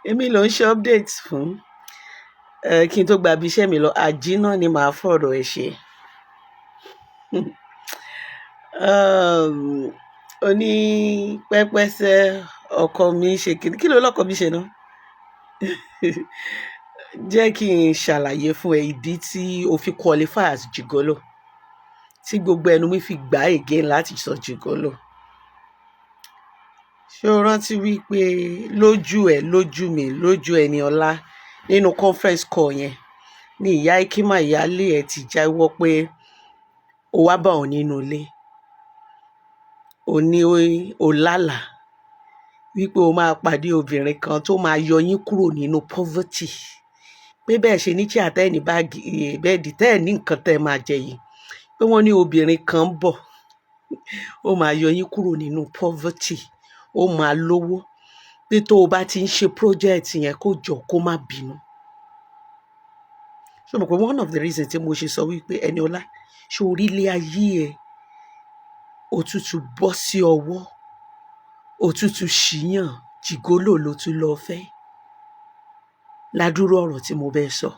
èmi ló ń ṣe update fún kí n tó gba ibi iṣẹ́ mi lọ àjínà ni màá fọ̀rọ̀ ẹ̀ ṣe. Oní pẹ́pẹ́sẹ́ ọkọ mi ṣe kí ló lọ́kọ mi ṣe náà. Jẹ́ kí n ṣàlàyé fún ẹ ìdí tí o fi qualify as jigolo tí gbogbo ẹnu mi fi gbà again láti sọ jigolo. Ṣé o rántí wípé lójú mi lójú Ẹniọlá nínú conference call yẹn ní ìyá Ikima ìyáálé ẹ ti jáwọ́ pé ó wá bá òun nínú ilé, ó ní ó lálàá wípé ó máa pàdé obìnrin kan tó máa yọ yín kúrò nínú poverty, pé bẹ́ẹ̀ ṣe ní chair tẹ́ ní báàgì bẹ́ẹ̀dì tẹ́ ní nǹkan tẹ́ máa jẹ yìí, pé wọ́n ní obìnrin kan ń bọ̀ ó máa yọ yín kúrò nínú poverty, ó máa lówó, pé tó o bá ti ń ṣe project yẹn kó jọ kó má bínú. Ṣé o mọ̀ pé one of the reasons tí mo ṣe sọ wípé Ẹniọlá ṣé orílẹ̀ ayé ẹ̀ òtútù bọ́ sí ọwọ́, òtútù ṣìyàn jìgólò ló tún lọ fẹ́ ládùúrú ọ̀rọ̀ tí mo bẹ́ẹ̀ sọ.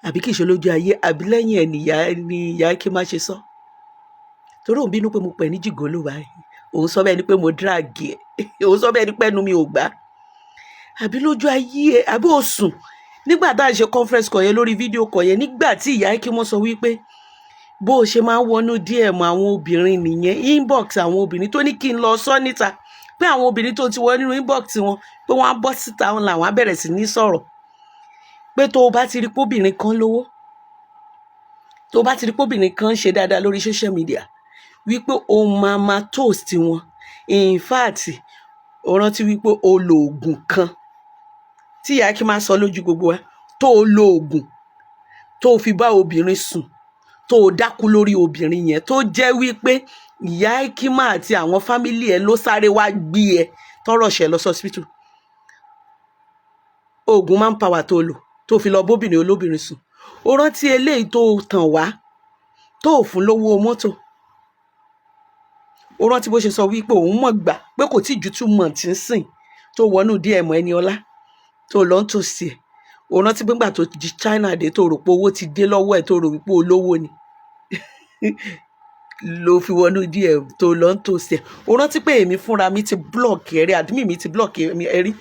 Àbí kìí ṣe lójú ayé àbí lẹ́yìn ẹ̀ ni ìyá kí má ṣe sọ. Torí òun bínú pé mo pẹ̀ ní jìgólò báyìí, òun sọ bẹ́ẹ̀ ni pé mo drag ẹ̀, òun sọ bẹ́ẹ̀ ni pé ẹnu mi ò gbà. Àbí lójú ayé ẹ̀ àbí ó sùn nígbà tá à ń ṣe conference call yẹn lórí fídíò call yẹn, nígbà tí ìyá kí wọ́n sọ wípé bó o ṣe máa ń wọnú DM àwọn obìnrin nìyẹn, inbox àwọn obìnrin tó ní kí n lọ sọ níta pé àwọn obìnrin tó ti wọ nínú inbox wọn pé wọ́n á bọ́ síta wọn làwọn á bẹ̀rẹ̀ sí ní sọ̀rọ̀, pé tó o bá ti rí póbìnrin kan lówó, tó o bá ti rí póbìnrin kan ṣe dáadáa lórí social media, wípé o máa toast wọn. In fact o rántí wípé o lo oògùn kan tí ìyá kí máa sọ lójú gbogbo wa, tó o lo oògùn tó o fi bá obìnrin sùn, tó o dákú lórí obìnrin yẹn, tó jẹ́ wípé ìyá Ikima àti àwọn fámílì ẹ ló sáré wá gbé ẹ tọ́rọ̀ ṣẹ lọ hospital. Oògùn manpower tó lò tó fi lọ bóbìnrin olóbìnrin sùn. O rántí eléyìí tó tàn wá tó fún lówó mọ́tò. O rántí bó ṣe sọ wípé òun mọ̀ gbà pé kò tí ju 2 months ń sìn tó wọnú DM Ẹniọlá tó lọ ń tòsí ẹ̀. O rántí pé nígbà tó di China dé tó rò pé owó ti dé lọ́wọ́ ẹ̀ tó rò wípé olówó ni ló fi wọnú DM tó lọ ń tòsí ẹ̀. O rántí pé èmi fúnra mi ti block ẹ rí, admin mi ti block ẹ rí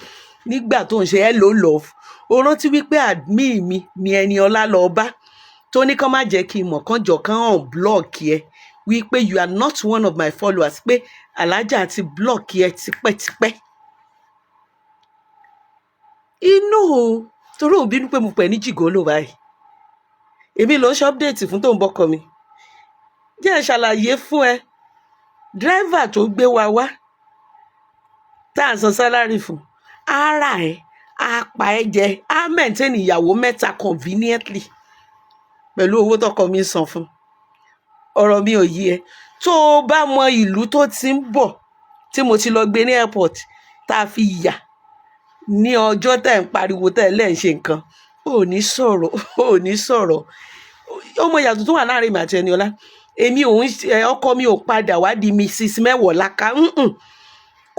nígbà tó ń ṣe hello love. O rántí wípé admin mi ni Ẹniọlá lọ bá tó ní kán má jẹ́ kí n mọ̀ kán jọ kán unblock ẹ wípé you are not one of my followers, pé alájà ti block ẹ tipẹ́tipẹ́. Inú torí òun bínú pé mo pẹ̀ ní jìgólò báyìí, èmi ló ń ṣe update fún tó ń bọ́kọ mi. Jẹ́ ẹ ṣàlàyé fún ẹ, driver tó gbé wa wá tá à ń san salary fún, ara ẹ̀ á pa ẹ jẹ, á maintain ìyàwó mẹ́ta conveniently pẹ̀lú owó tọkọ mi san fún. Ọ̀rọ̀ mi ò yé ẹ. Tó o bá mọ ìlú tó ti ń bọ̀ tí mo ti lọ gbé ní airport tá a fi yà ní ọjọ́ tẹ̀ ń pariwo tẹ̀ lẹ́ ń ṣe nǹkan, ò ní sọ̀rọ̀. Ọmọ ìyàtọ̀ tó wà láàrin mi àti Ẹniọlá, èmi ọkọ mi ò padà wá di Mrs. Mẹ́wọ̀ọ́láká.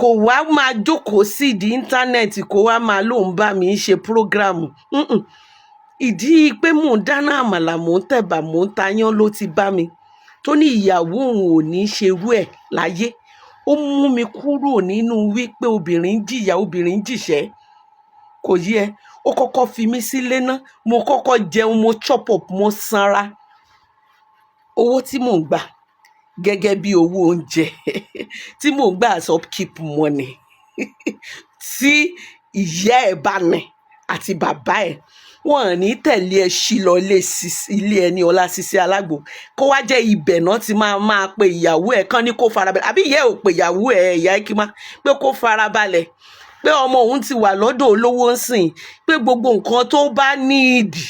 Kò wá máa jókòó sí di íńtánẹ́ẹ̀tì kó wá máa lóun bá mi ṣe prógráàmù. Ìdí pé mò ń dáná àmàlà, mò ń tẹ̀bà, mò ń tayán ló ti bá mi tó ní ìyàwó òun ò ní ṣerú ẹ̀ láyé. Ó mú mi kúrò nínú wípé obìnrin ń jìyà, obìnrin ń jìṣẹ́. Kò yé ẹ, ó kọ́kọ́ fi mí sílé ná, mo kọ́kọ́ jẹun, mo chop up, mo sanra. Owó tí mò ń gbà gẹ́gẹ́ bí owó oúnjẹ tí mò ń gbà as upkeep money tí ìyá ẹ̀ bá ní àti bàbá ẹ̀, wọn ò ní tẹ̀lé ẹ sí lọ ilé Ẹniọlá Sisi Alágbo kó wá jẹ́ ibẹ̀ náà ti máa pe ìyàwó ẹ̀ kán ní kó farabalẹ̀, àbí ìyá ẹ̀ ò pe ìyàwó ẹ̀ ìyá Ikima pé kó farabalẹ̀, pé ọmọ òun ti wà lọ́dọ̀ olówó ń sìn, pé gbogbo nǹkan tó bá níìdì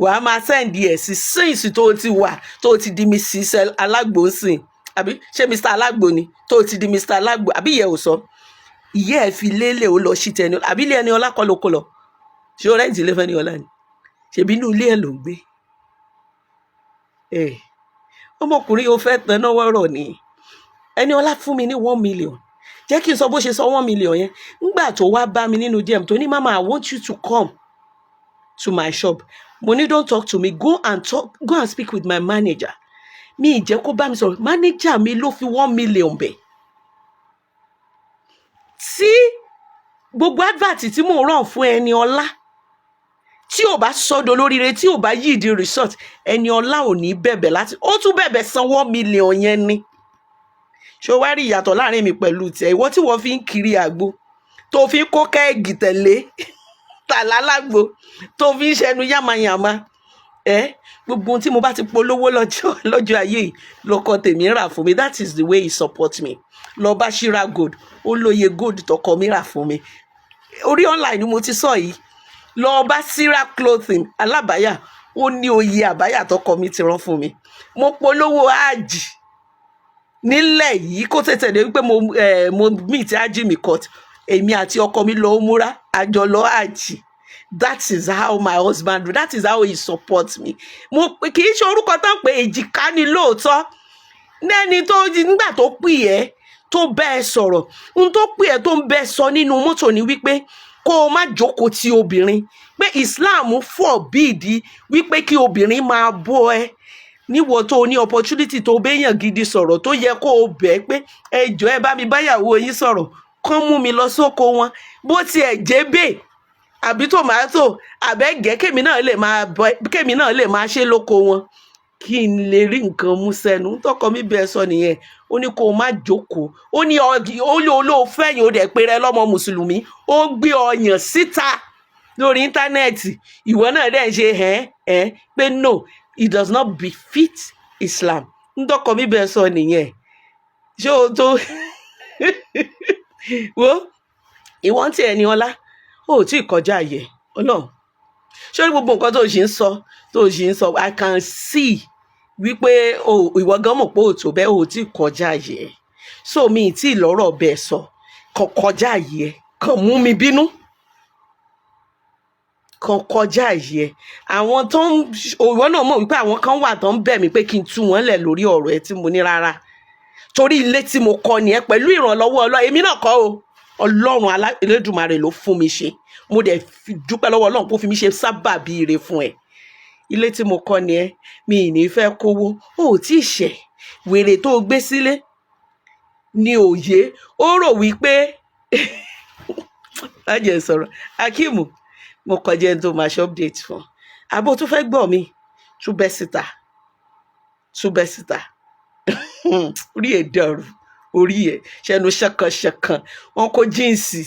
wàá máa sẹ́ǹdì ẹ̀ sí síǹsì tó ti wà tó ti di Mrs. Alágbo ń sìn, àbí ṣé Mr. Alágbo ni tó ti di Mr. Alágbo, àbí ìyá ẹ̀ ò sọ. Ìyá ẹ̀ fi lélẹ̀ ó lọ sí tẹni, àbí ilé Ẹniọlá kọ́ ló kó lọ, ṣé ó rẹ́ǹtì ilé fún Ẹniọlá ni, ṣèbí inú ilé ẹ̀ ló ń gbé. Ọmọkùnrin yóò fẹ́ tán náwó rọ̀ ni. Ẹniọlá fún mi ní 1 million jẹ́ kí n sọ bó ṣe sọ 1 million yẹn nígbà tó wá bá mi nínú DM tó ní mama I want you to come to my shop mo ní don't talk to me go and speak with my manager mi ìjẹ́ kó bá mi sọ̀rọ̀ manager mi ló fi 1 million bẹ̀ tí gbogbo advert tí mò ń ràn fún Ẹniọlá tí ò bá sọ́dọ̀ lóríire tí ò bá yí ìdí resort Ẹniọlá ò ní bẹ̀bẹ̀ láti ó tún bẹ̀bẹ̀ san 1 million yẹn ni ṣó wá rí ìyàtọ̀ láàrin mi pẹ̀lú tiẹ̀ ìwọ tí wọ́n fi ń kiri àgbo tó fi ń kó kẹ́ẹ̀gì tẹ̀lé tàlálágbo tó fi ń ṣẹnu yàmàyàmà gbogbo ohun tí mo bá ti polówó lọ́jọ́ ayé yìí lọ́kọ tèmi rà fún mi that is the way he support me lọ bá ṣíra gold ó lóye gold tọkọ mi rà fún mi orí online ni mo ti sọ yìí lọ bá ṣíra clothing alábàáyà ó ní oyè àbáyà tọkọ mi ti rán fún mi mo polówó áàjì nílẹ̀ yìí kó tètè dé wípé mo meet áàjì mi court èmi àti ọkọ mi lọ múra àjọ lọ áàjì that is how my husband do that is how he supports me mo kì í ṣe orúkọ tán pé èjìká ni lóòótọ́ lẹ́ni tó nígbà tó pè ẹ́ tó bẹ́ ẹ sọ̀rọ̀ ohun tó pè ẹ́ tó ń bẹ́ ẹ sọ nínú mọ́tò ni wípé kó o má jókòó ti obìnrin pé Islam forbid wípé kí obìnrin máa bọ́ ẹ níwọ tó ní opportunity tó béèyàn gidi sọ̀rọ̀ tó yẹ kó o bẹ̀ pé ẹ jọ̀ọ́ ẹ bá mi báyàwó yín sọ̀rọ̀ kán mú mi lọ sóko wọn bó tiẹ̀ jẹ́ bẹ́ẹ̀ àbí tòmátò àbẹ́gẹ́ kémi náà lè máa ṣe lóko wọn kí n lè rí nǹkan mú sẹ́nu tọkọ mi bẹ́ẹ̀ sọ nìyẹn ó ní kó o má jókòó ó ní olóòfẹ́yìn ó dẹ̀ pé rẹ lọ́mọ mùsùlùmí ó gbé ọyàn síta lórí íńtánẹ́ẹ̀tì ìwọ náà dẹ̀ ń ṣe pé no it does not befit Islam tọkọ mi bẹ́ẹ̀ sọ nìyẹn ṣé o tó wo ìwọ́n tí Ẹniọlá ó tí ì kọjá yẹ Ọlọ́run ṣé gbogbo nǹkan tó ṣì ń sọ I can see wípé ìwọ gan mọ̀ pé òtò bẹ́ẹ̀ ò tí ì kọjá yẹ so mi tí ì lọ́rọ̀ bẹ́ẹ̀ sọ kàn kọjá yẹ kàn mú mi bínú kàn kọjá yẹ àwọn tó ń ìwọ náà mọ̀ wípé àwọn kan wà tó ń bẹ̀ mí pé kí n tú wọn lẹ̀ lórí ọ̀rọ̀ ẹ tí mo ní rárá torí ilé tí mo kọ́ nìyẹn pẹ̀lú ìrànlọ́wọ́ Ọlọ́run èmi náà kọ́ o Ọlọ́run Elédùmarè ló fún mi ṣe mo dẹ̀ dúpẹ́ lọ́wọ́ Ọlọ́run kó fi mi ṣe sábàbí ire fún ẹ ilé tí mo kọ́ ni mi ì ní fẹ́ kówó ó tí ì ṣẹ̀ wèrè tó gbé sílé ní òye ó rò wípé lájẹ̀ sọ̀rọ̀ Akeem mo kọjá ẹni tó máa ṣe update fún àbó tó fẹ́ gbọ́ mi tún bẹ́ síta orí ẹ̀ dàrú orí ẹ̀ ṣẹnu ṣẹ̀kànṣẹ̀kàn wọn kó jíǹsì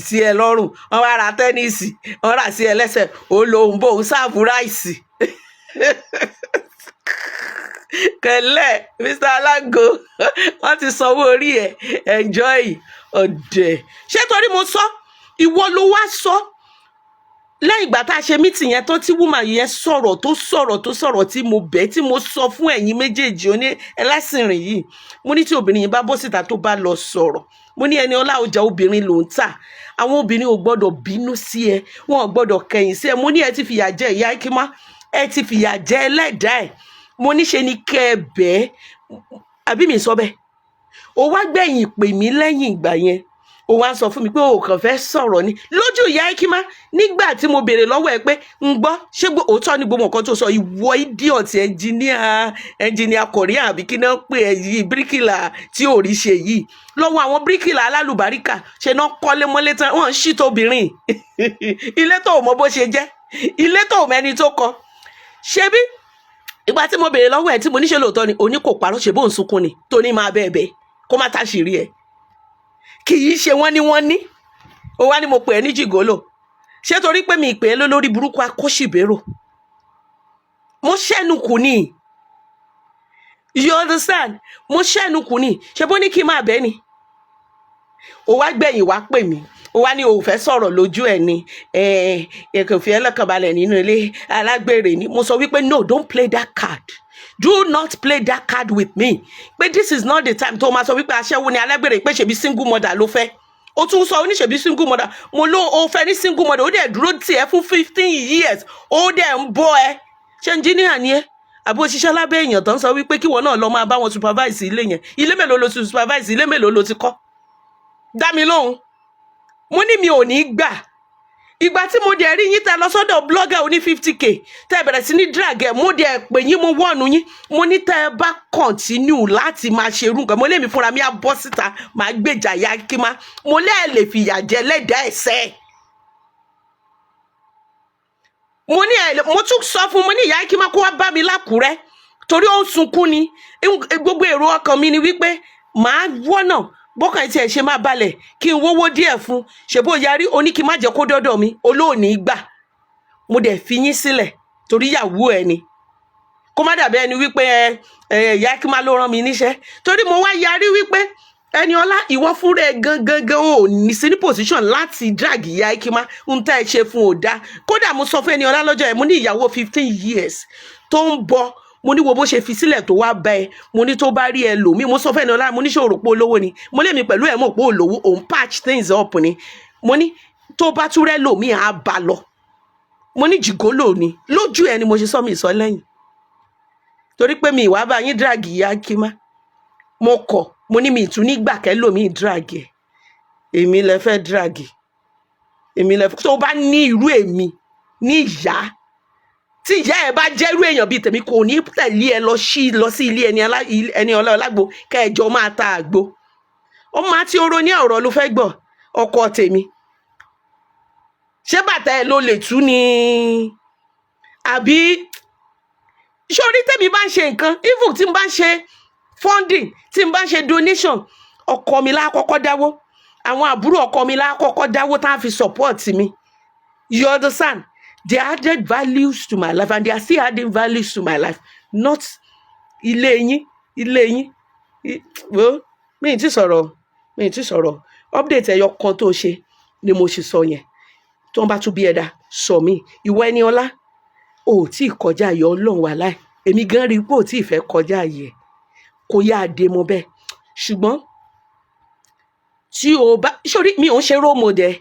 sí ẹ lọ́rùn wọn wá ra tẹ́nísì wọn rà sí ẹ lẹ́sẹ̀ ó lóun bóun sáàbù ráìsì kẹlẹ Mr. Alágo wọn ti sanwó orí ẹ enjoy ọdẹ ṣé torí mo sọ ìwọ ló wá sọ lẹ́yìn ìgbà tá a ṣe mítì yẹn tán tí woman yẹn sọ̀rọ̀ tí mo bẹ̀ tí mo sọ fún ẹ̀yin méjèèjì oní ẹlẹ́sìnrìn yìí mo ní tí obìnrin yẹn bá bọ́ síta tó bá lọ sọ̀rọ̀ mo ní Ẹniọlá ọjà obìnrin ló ń tà àwọn obìnrin ò gbọ́dọ̀ bínú sí ẹ wọn ò gbọ́dọ̀ kẹ̀yìn sí ẹ mo ní ẹ ti fìyà jẹ ìyá Ikima ẹ ti fìyà jẹ ẹlẹ́dàá ẹ mo ní ṣe ni kẹ́ ẹ bẹ́ẹ̀ àbí mi sọ bẹ́ẹ̀ ó wá gbẹ̀yìn pè mí lẹ́yìn ìgbà yẹn ó wá ń sọ fún mi pé o kàn fẹ́ sọ̀rọ̀ ni lójú ìyá Ikima nígbà tí mo béèrè lọ́wọ́ ẹ pé ń gbọ́ ṣé òótọ́ ni gbogbo nǹkan tó sọ ìwọ idiot ẹnjìníà Korea àbí kí náà pè ẹ yìí bíríkìlà tí ò rí ṣe yìí lọ́wọ́ àwọn bíríkìlà alálùbáríkà ṣe náà kọ́lé mọ́lé tán wọ́n ń ṣí tóbìnrin ilé tó mọ bó ṣe jẹ́ ilé tó mẹ́ni tó kọ́ ṣebí ìgbà tí mo béèrè lọ́wọ́ ẹ tí mo níṣe lóòótọ́ ni òní kò parọ́ ṣe bóun sunkún ni tó ní máa bẹ́ẹ̀ kó má táṣìírí ẹ kì í ṣe wọ́n ní ó wá ní mo pè é ní jìgólò ṣé torí pé mi ìpè é lórí burúkú akóṣìbérò mo ṣẹ́nu kù ní you understand mo ṣẹ́nu kù ní ṣe bó ní kí n máa bẹ́ẹ̀ ni ó wá gbẹ̀yìn wá pè mí ó wá ní o fẹ́ sọ̀rọ̀ lójú ẹ̀ ni kò fi ẹlẹ́kànbalẹ̀ nínú ilé alágbèrè ni mo sọ wípé no don't play that card do not play that card with me pé this is not the time tó máa sọ wípé aṣẹ́wó ni alágbèrè pé ṣèbí single mother ló fẹ́ ó tún sọ oníṣèbí single mother mo ló o fẹ́ ní single mother ó dẹ̀ dúró tiẹ̀ fún 15 years ó dẹ̀ ń bọ́ ẹ ṣé engineer ni ẹ àbí òṣìṣẹ́ lábẹ́ èèyàn tó ń sọ wípé kíwọ náà lọ máa bá wọn supervise ilé yẹn ilé mélòó lo supervise ilé mélòó lo ti kọ́ dá mi lóhùn. Mo ní mi ò ní gbà. Ìgbà tí mo dẹ̀ rí yín tẹ́ lọ sọ́dọ̀ blogger oní 50k tẹ́ bẹ̀rẹ̀ sí ní drag ẹ̀, mo dẹ̀ pè yín, mo wọ́ọ̀nù yín, mo ní tẹ́ bá continue láti máa ṣe irú nǹkan, mo lé mi fúnra mi á bọ́ síta máa gbèjà Ìyá Ikima, mo lẹ́ẹ̀ lè fìyà jẹ lẹ́dàá ẹ̀sẹ̀. Mo ní mo tún sọ fún, mo ní Ìyá Ikima kó wá bá mi l'Ákúrẹ́ torí ó ń sunkún ni. Gbogbo èrò ọkàn mi ni wípé màá wọ́nà bọ́kàn tí ẹ̀ ṣe máa balẹ̀ kí n wówó díẹ̀ fún, ṣèbó yarí oní kí n má jẹ́ kó dọ́dọ̀ mi, olóòní gbà. Mo dẹ̀ fi yín sílẹ̀ torí ìyàwó ẹ ni, kó má dàbí ẹni wípé Ìyá Ikima ló rán mi níṣẹ́, torí mo wá yarí wípé Ẹniọlá ìwọ fúnra ẹ gangan ò ní sí ní position láti drag Ìyá Ikima, ń tẹ́ ẹ ṣe fún òdá. Kódà mo sọ fún Ẹniọlá lọ́jọ́ ẹ, mo ní ìyàwó 15 years tó ń bọ̀, mo ní wo bó ṣe fi sílẹ̀ tó wá bá ẹ, mo ní tó bá rí ẹ lò mí, mo sọ fún Ẹniọlá, mo ní ṣé o rò pé olówó ni, mo lé mi pẹ̀lú ẹ̀ mọ̀ pé olówó, òun patch things up ni, mo ní tó bá tún rẹ́ lò mí á bá lọ, mo ní jìgólò ni, lójú ẹ ni mo ṣe sọ mi ìsọ lẹ́yìn, torí pé mi ìwà bá yín drag Ìyá Ikima, mo kọ̀, mo ní mi ìtún nígbà kẹ́ lò mí drag ẹ̀, èmi lẹ fẹ́ drag, èmi lẹ fẹ́, tó bá ní irú èmi ní ìyá, tí ìyá ẹ bá jẹ́rú èèyàn bíi tèmi kò ní tẹ̀lé ẹ lọ sí ilé Ẹniọlá Ọlágbo kẹjọ máa ta àgbo. Ó máa ti oró ní ọ̀rọ̀ ló fẹ́ gbọ́ ọkọ tèmi. Ṣé bàtà ẹ ló lè tú ni? Àbí sórí tèmi bá ń ṣe nǹkan, even tí n bá ń ṣe funding, tí n bá ń ṣe donation, ọkọ mi lá kọ́kọ́ dáwó, àwọn àbúrò ọkọ mi lá kọ́kọ́ dáwó tá fi support mi. You understand? They added values to my life and they are still adding values to my life. Not ilé yín. Well, mi ì tí sọ̀rọ̀. Update ẹyọ kan tó ṣe ni mo ṣe sọ yẹn. Tó ń bá tún bí ẹ̀dá sọ mí. Ìwọ Ẹniọlá, ò tí ì kọjá ayọ̀ Ọlọ́run wà láì. Èmi gan rí pé ò tí ì fẹ́ kọjá ayẹ̀. Kò yá adé mo bẹ́ẹ̀. Ṣùgbọ́n tí o bá, sórí mi ò ń ṣe role model.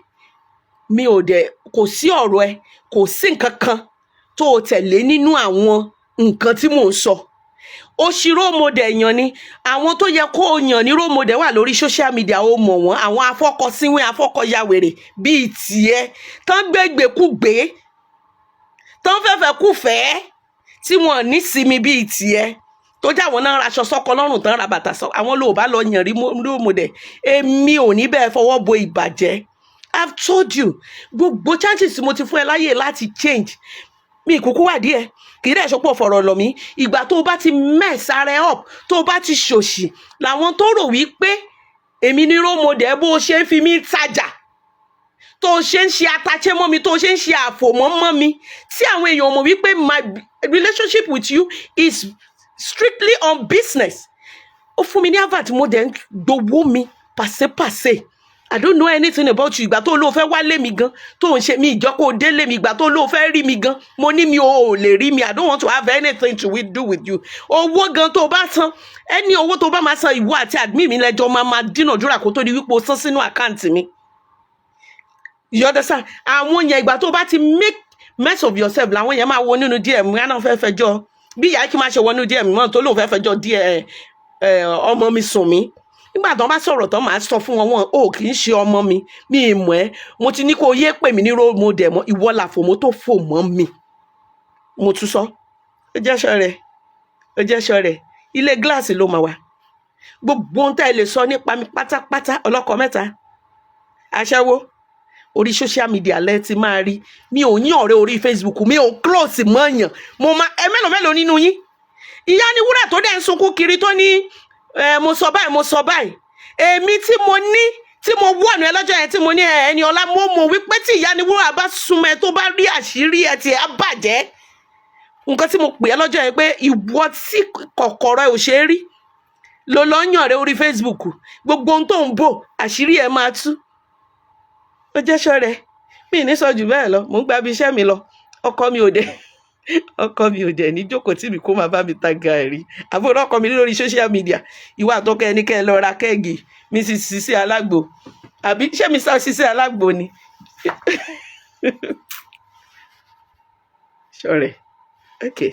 Mi ò dẹ̀, kò sí ọ̀rọ̀ ẹ, kò sí nǹkan kan tó o tẹ̀lé nínú àwọn nǹkan tí mò ń sọ. Ó ṣì role model èèyàn ni. Àwọn tó yẹ kó o yàn ní role model wà lórí social media, ó mọ̀ wọ́n. Àwọn afọ́kọsíwìn, afọ́kọyàwèrè bíi tiẹ̀, tán gbégbèkúgbé, tán fẹ́fẹ́kúfẹ̀ẹ́, tí wọ́n ní sinmi bíi tiẹ̀, tó jẹ́ àwọn náà raṣọ sọ́kọ lọ́rùn tán ra bàtà sọ, àwọn ló bá lọ yàn rí role model. Èmi ò ní bẹ́ẹ̀ fọwọ́ bo ìbàjẹ́. I've told you, gbogbo chances mo ti fún ẹ láyè láti change. Mi kúkú wà díẹ̀, kì í dẹ̀ ṣọpọ̀ fọ̀rọ̀ lọ̀ mí. Ìgbà tó bá ti mess ara ẹ up, tó bá ti ṣòṣì, làwọn tó rò wípé èmi ní role model bó ṣe ń fi mí tajà, tó ṣe ń ṣe ataché mọ́ mi, tó ṣe ń ṣe àfòmọ́ mọ́ mi, tí àwọn èèyàn mọ̀ wípé my relationship with you is strictly on business. Ó fún mi ní advert, mo dẹ̀ ń gbowó mi pàṣẹpàṣẹ. I don't know anything about you. Ìgbà tó lóò fẹ́ wá lé mi gan, tó ń ṣe mi ìjọ kó dé lé mi, ìgbà tó lóò fẹ́ rí mi gan, mo ní mi ò lè rí mi. I don't want to have anything to do with you. Owó gan tó bá san, ẹni owó tó bá máa san, ìwọ àti admin mi lẹ́jọ́ máa dínàdúrà kó tó di wípé o san sínú àkáǹtì mi. You understand? Àwọn yẹn ìgbà tó bá ti make mess of yourself, làwọn yẹn máa wọ nínú DM mi, àná fẹ́ fẹjọ́. Bí Ìyá Ikima ṣe wọ nínú DM mi mọ́ tó lóò fẹ́ fẹjọ́ ọmọ mi sùn mí. Nígbà tó bá sọ̀rọ̀ tán máa sọ fún wọn, ó kì í ṣe ọmọ mi, mi ì mọ̀ ẹ́, mo ti ní kó yé pè mí ní role model mọ́, ìwọ làfòmọ́ tó fò mọ́ mi. Mo tún sọ, ó jẹ́ ṣọ́rẹ̀, ilé gíláàsì ló máa wà. Gbogbo ohun tá ẹ lè sọ nípa mi pátápátá, ọlọ́kọ mẹ́ta, aṣẹ́wó, orí social media lẹ ti máa rí. Mi ò ní ọ̀rẹ́ orí Facebook, mi ò close mọ́ èèyàn. Mo máa mélòó nínú yín. Ìyá ni wúrà tó dẹ̀ ń sunkún kiri tó ní mo sọ báyìí. Èmi tí mo wọ̀nù ẹ lọ́jọ́ yẹn tí mo ní Ẹniọlá, mo mọ̀ wípé tí Ìyá ni wúrà bá súnmọ́ ẹ tó bá rí àṣírí ẹ tí ẹ bàjẹ́. Nǹkan tí mo pè ẹ́ lọ́jọ́ yẹn pé ìwọ tí kọ̀kọ̀rọ̀ ẹ ò ṣe é rí ló lọ yàn rẹ orí Facebook, gbogbo ohun tó ń bò àṣírí ẹ máa tú. Ó jẹ́ ṣọ́rẹ̀, mi ní sọ jù bẹ́ẹ̀ lọ, mò ń gba ibi iṣẹ́ mi lọ. Ọkọ mi ò dẹ̀ ní jókòó tí mi kó máa bá mi ta gààrí. Àbúrò ọkọ mi lórí social media, ìwà àtọkọ ẹni kẹ́ ẹ lọ ra kẹ́ẹ̀gì Mrs. Sisi Alágbo, àbí ṣé Mr. Sisi Alágbo ni? Ṣọ́rẹ̀, okay.